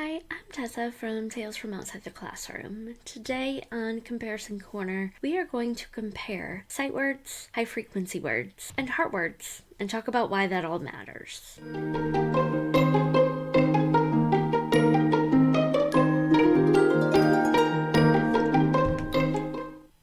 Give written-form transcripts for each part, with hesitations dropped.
Hi, I'm Tessa from Tales from Outside the Classroom. Today on Comparison Corner, we are going to compare sight words, high frequency words, and heart words, and talk about why that all matters.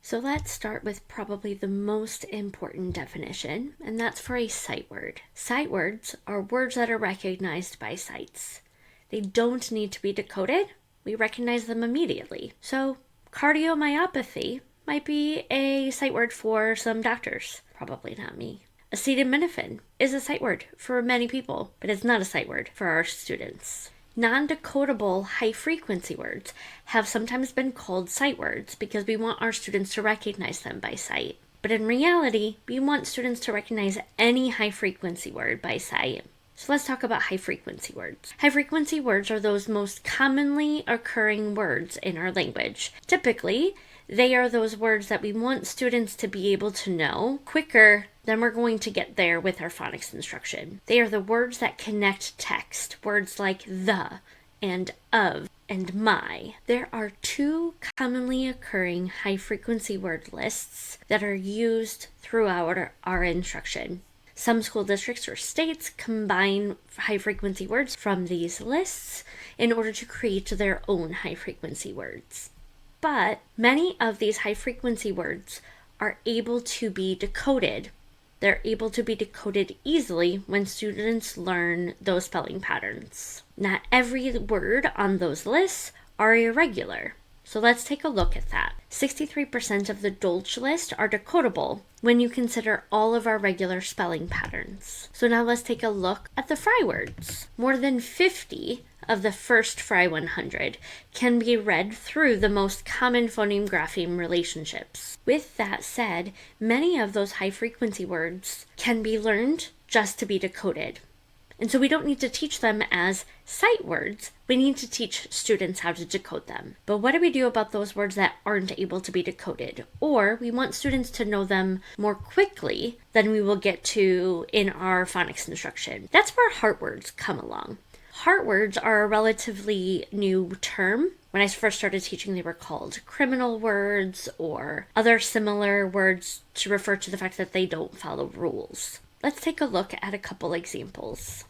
So let's start with probably the most important definition, and that's for a sight word. Sight words are words that are recognized by sights. They don't need to be decoded. We recognize them immediately. So cardiomyopathy might be a sight word for some doctors. Probably not me. Acetaminophen is a sight word for many people, but it's not a sight word for our students. Non-decodable high-frequency words have sometimes been called sight words because we want our students to recognize them by sight. But in reality, we want students to recognize any high-frequency word by sight. So let's talk about high-frequency words. High-frequency words are those most commonly occurring words in our language. Typically, they are those words that we want students to be able to know quicker than we're going to get there with our phonics instruction. They are the words that connect text, words like the and of and my. There are two commonly occurring high-frequency word lists that are used throughout our instruction. Some school districts or states combine high-frequency words from these lists in order to create their own high-frequency words. But many of these high-frequency words are able to be decoded. They're able to be decoded easily when students learn those spelling patterns. Not every word on those lists are irregular. So let's take a look at that. 63% of the Dolch list are decodable when you consider all of our regular spelling patterns. So now let's take a look at the Fry words. More than 50 of the first Fry 100 can be read through the most common phoneme-grapheme relationships. With that said, many of those high-frequency words can be learned just to be decoded. And so we don't need to teach them as sight words. We need to teach students how to decode them. But what do we do about those words that aren't able to be decoded? Or we want students to know them more quickly than we will get to in our phonics instruction. That's where heart words come along. Heart words are a relatively new term. When I first started teaching, they were called criminal words or other similar words to refer to the fact that they don't follow rules. Let's take a look at a couple examples.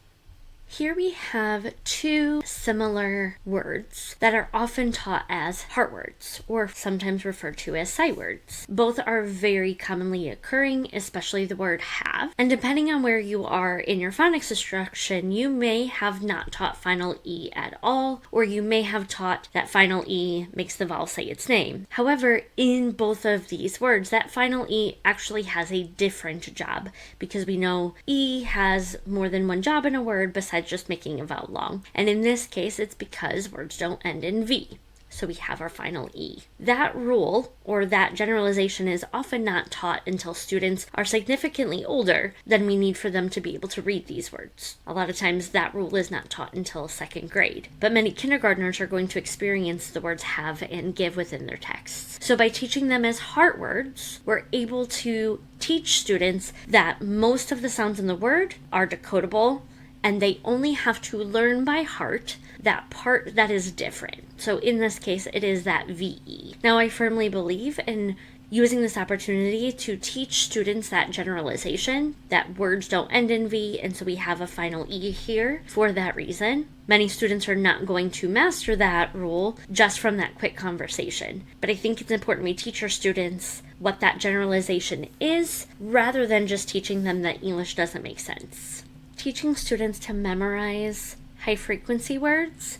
Here we have two similar words that are often taught as heart words, or sometimes referred to as sight words. Both are very commonly occurring, especially the word have. And depending on where you are in your phonics instruction, you may have not taught final E at all, or you may have taught that final E makes the vowel say its name. However, in both of these words, that final E actually has a different job, because we know E has more than one job in a word besides just making a vowel long. And in this case, it's because words don't end in V. So we have our final E. That rule, or that generalization, is often not taught until students are significantly older than we need for them to be able to read these words. A lot of times that rule is not taught until second grade. But many kindergartners are going to experience the words have and give within their texts. So by teaching them as heart words, we're able to teach students that most of the sounds in the word are decodable, and they only have to learn by heart that part that is different. So in this case, it is that VE. Now, I firmly believe in using this opportunity to teach students that generalization, that words don't end in V, and so we have a final E here for that reason. Many students are not going to master that rule just from that quick conversation. But I think it's important we teach our students what that generalization is, rather than just teaching them that English doesn't make sense. Teaching students to memorize high-frequency words,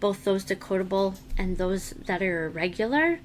both those decodable and those that are irregular,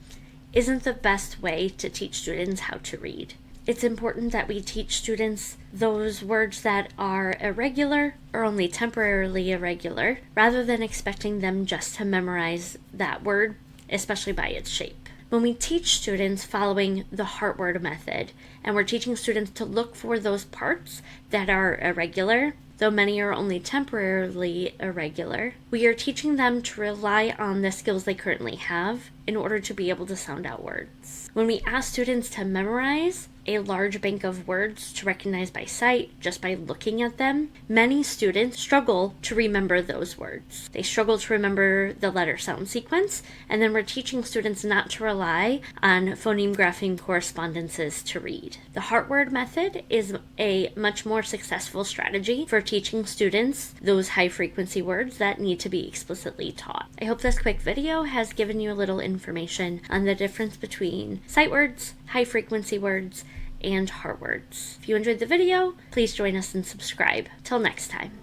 isn't the best way to teach students how to read. It's important that we teach students those words that are irregular or only temporarily irregular, rather than expecting them just to memorize that word, especially by its shape. When we teach students following the heart word method, and we're teaching students to look for those parts that are irregular, though many are only temporarily irregular, we are teaching them to rely on the skills they currently have in order to be able to sound out words. When we ask students to memorize, a large bank of words to recognize by sight just by looking at them, many students struggle to remember those words. They struggle to remember the letter sound sequence, and then we're teaching students not to rely on phoneme graphing correspondences to read. The heart word method is a much more successful strategy for teaching students those high frequency words that need to be explicitly taught. I hope this quick video has given you a little information on the difference between sight words, high frequency words, and heart words. If you enjoyed the video, please join us and subscribe. Till next time.